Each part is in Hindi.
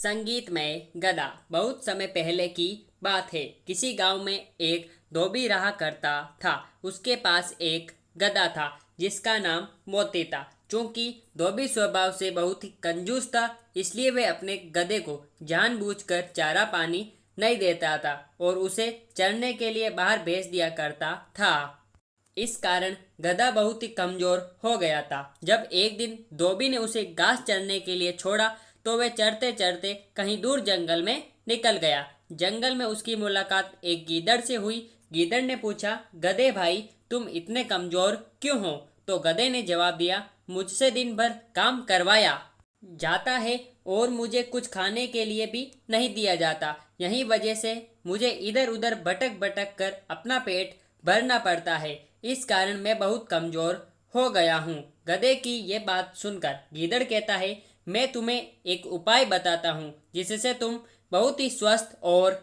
संगीतमय गधा। बहुत समय पहले की बात है। किसी गांव में एक धोबी रहा करता था। उसके पास एक गधा था जिसका नाम मोती था। चूंकि धोबी स्वभाव से बहुत ही कंजूस था, इसलिए वह अपने गधे को जानबूझकर चारा पानी नहीं देता था और उसे चरने के लिए बाहर भेज दिया करता था। इस कारण गधा बहुत ही कमजोर हो गया था। जब एक दिन धोबी ने उसे घास चरने के लिए छोड़ा तो वह चरते चरते कहीं दूर जंगल में निकल गया। जंगल में उसकी मुलाकात एक गीदड़ से हुई। गीदड़ ने पूछा, गधे भाई, तुम इतने कमजोर क्यों हो? तो गधे ने जवाब दिया, मुझसे दिन भर काम करवाया जाता है और मुझे कुछ खाने के लिए भी नहीं दिया जाता। यही वजह से मुझे इधर उधर भटक भटक कर अपना पेट भरना पड़ता है। इस कारण मैं बहुत कमजोर हो गया हूँ। गधे की ये बात सुनकर गीदड़ कहता है, मैं तुम्हें एक उपाय बताता हूँ जिससे तुम बहुत ही स्वस्थ और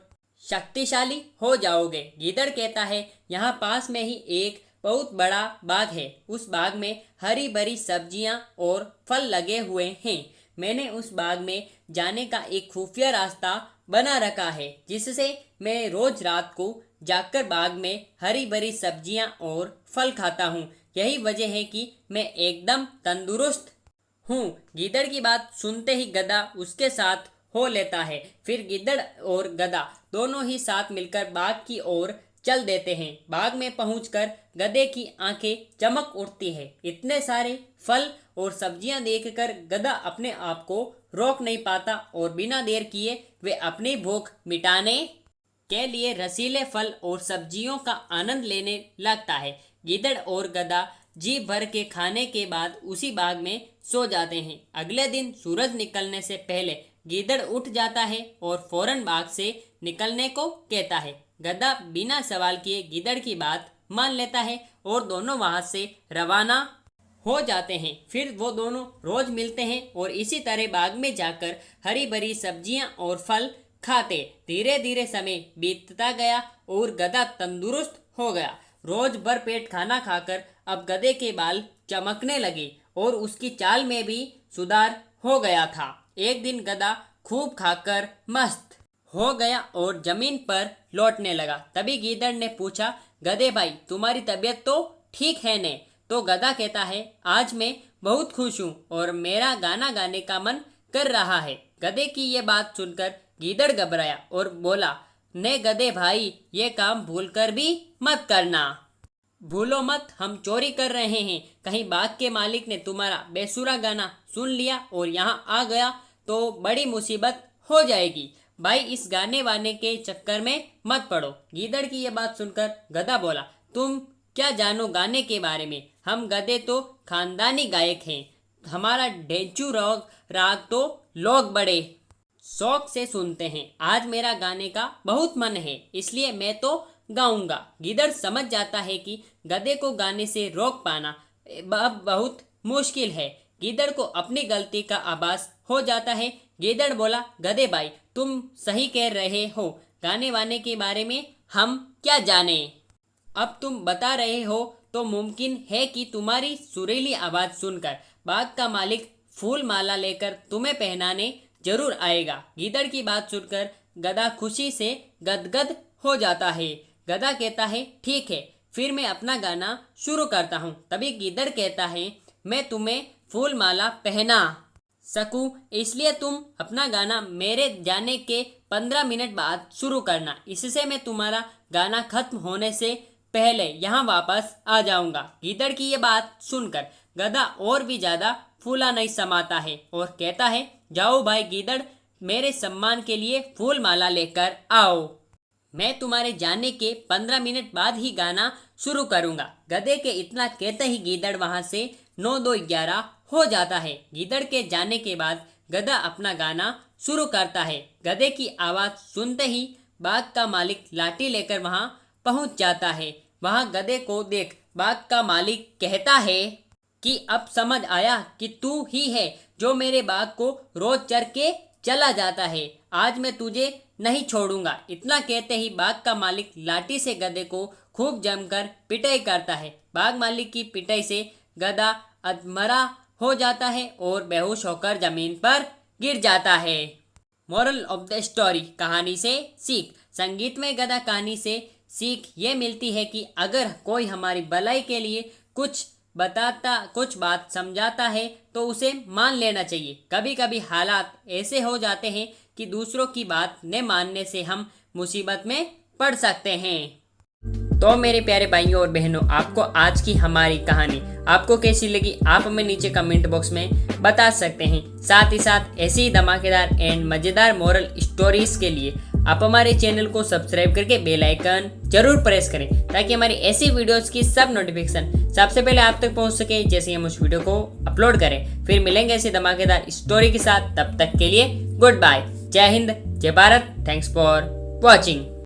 शक्तिशाली हो जाओगे। गीदड़ कहता है, यहाँ पास में ही एक बहुत बड़ा बाग है। उस बाग में हरी भरी सब्जियां और फल लगे हुए हैं। मैंने उस बाग में जाने का एक खुफिया रास्ता बना रखा है जिससे मैं रोज रात को जाकर बाग में हरी भरी सब्जियां और फल खाता हूँ। यही वजह है कि मैं एकदम तंदुरुस्त हूँ। गीदड़ की बात सुनते ही गधा उसके साथ हो लेता है। फिर गिद्दड़ और गधा दोनों ही साथ मिलकर बाग की ओर चल देते हैं। बाग में पहुंचकर गधे की आंखें चमक उठती है। इतने सारे फल और सब्जियां देखकर गधा अपने आप को रोक नहीं पाता और बिना देर किए वे अपनी भूख मिटाने के लिए रसीले फल और सब्जियों का आनंद लेने लगता है। गिद्दड़ और गधा जी भर के खाने के बाद उसी बाग में सो जाते हैं। अगले दिन सूरज निकलने से पहले गीदड़ उठ जाता है और फौरन बाग से निकलने को कहता है। गधा बिना सवाल किए गीदड़ की बात मान लेता है और दोनों वहां से रवाना हो जाते हैं। फिर वो दोनों रोज मिलते हैं और इसी तरह बाग में जाकर हरी भरी सब्जियां और फल खाते। धीरे धीरे समय बीतता गया और गधा तंदुरुस्त हो गया। रोज भर पेट खाना खाकर अब गधे के बाल चमकने लगे और उसकी चाल में भी सुधार हो गया था। एक दिन गधा खूब खाकर मस्त हो गया और जमीन पर लौटने लगा। तभी गीदड़ ने पूछा, गधे भाई, तुम्हारी तबीयत तो ठीक है ने? तो गधा कहता है, आज मैं बहुत खुश हूँ और मेरा गाना गाने का मन कर रहा है। गधे की ये बात सुनकर गीदड़ घबराया और बोला, ने गधे भाई, ये काम भूलकर भी मत करना। भूलो मत, हम चोरी कर रहे हैं। कहीं बाग के मालिक ने तुम्हारा बेसुरा गाना सुन लिया और यहाँ आ गया तो बड़ी मुसीबत हो जाएगी। भाई, इस गाने वाने के चक्कर में मत पड़ो। गीदड़ की ये बात सुनकर गधा बोला, तुम क्या जानो गाने के बारे में? हम गधे तो खानदानी गायक हैं। हमारा ढेंचू राग तो लोग बड़े शौक से सुनते हैं। आज मेरा गाने का बहुत मन है, इसलिए मैं तो गाऊंगा। गीदड़ समझ जाता है कि गधे को गाने से रोक पाना अब बहुत मुश्किल है। गीदड़ को अपनी गलती का आभास हो जाता है। गीदड़ बोला, गधे भाई, तुम सही कह रहे हो। गाने वाने के बारे में हम क्या जाने? अब तुम बता रहे हो तो मुमकिन है कि तुम्हारी सुरीली आवाज सुनकर बाग का मालिक फूल माला लेकर तुम्हें पहनाने जरूर आएगा। गीदड़ की बात सुनकर गधा खुशी से गदगद हो जाता है। गधा कहता है, ठीक है, फिर मैं अपना गाना शुरू करता हूँ। तभी गीदड़ कहता है, मैं तुम्हें फूल माला पहना सकूं, इसलिए तुम अपना गाना मेरे जाने के 15 मिनट बाद शुरू करना। इससे मैं तुम्हारा गाना खत्म होने से पहले यहाँ वापस आ जाऊंगा। गीदड़ की ये बात सुनकर गधा और भी ज्यादा फूला नहीं समाता है और कहता है, जाओ भाई गीदड़, मेरे सम्मान के लिए फूल माला लेकर आओ। मैं तुम्हारे जाने के 15 मिनट बाद ही गाना शुरू करूंगा। गधे के इतना कहते ही गीदड़ वहां से 9-2-11 हो जाता है। गीदड़ के जाने के बाद गधा अपना गाना शुरू करता है। गधे की आवाज सुनते ही बाग का मालिक लाठी लेकर वहां पहुंच जाता है। वहां गधे को देख बाग का मालिक कहता है कि अब समझ आया कि तू ही है जो मेरे बाग को रोज चर के चला जाता है। आज मैं तुझे नहीं छोड़ूंगा। इतना कहते ही बाग का मालिक लाठी से गधे को खूब जमकर पिटाई करता है। बाग मालिक की पिटाई से गधा अधमरा हो जाता है और बेहोश होकर जमीन पर गिर जाता है। मोरल ऑफ द स्टोरी, कहानी से सीख। संगीत में गधा कहानी से सीख ये मिलती है कि अगर कोई हमारी भलाई के लिए कुछ बात समझाता है तो उसे मान लेना चाहिए। कभी कभी हालात ऐसे हो जाते हैं कि दूसरों की बात न मानने से हम मुसीबत में पड़ सकते हैं। तो मेरे प्यारे भाइयों और बहनों, आपको आज की हमारी कहानी आपको कैसी लगी आप हमें नीचे कमेंट बॉक्स में बता सकते हैं। साथ ही साथ ऐसी ही धमाकेदार एंड मज़ेदार मोरल स्टोरीज के लिए आप हमारे चैनल को सब्सक्राइब करके बेल आइकन जरूर प्रेस करें ताकि हमारी ऐसी वीडियोस की सब नोटिफिकेशन सबसे पहले आप तक पहुंच सके जैसे हम उस वीडियो को अपलोड करें। फिर मिलेंगे ऐसी धमाकेदार स्टोरी के साथ, तब तक के लिए गुड बाय। जय हिंद, जय भारत। Thanks for watching.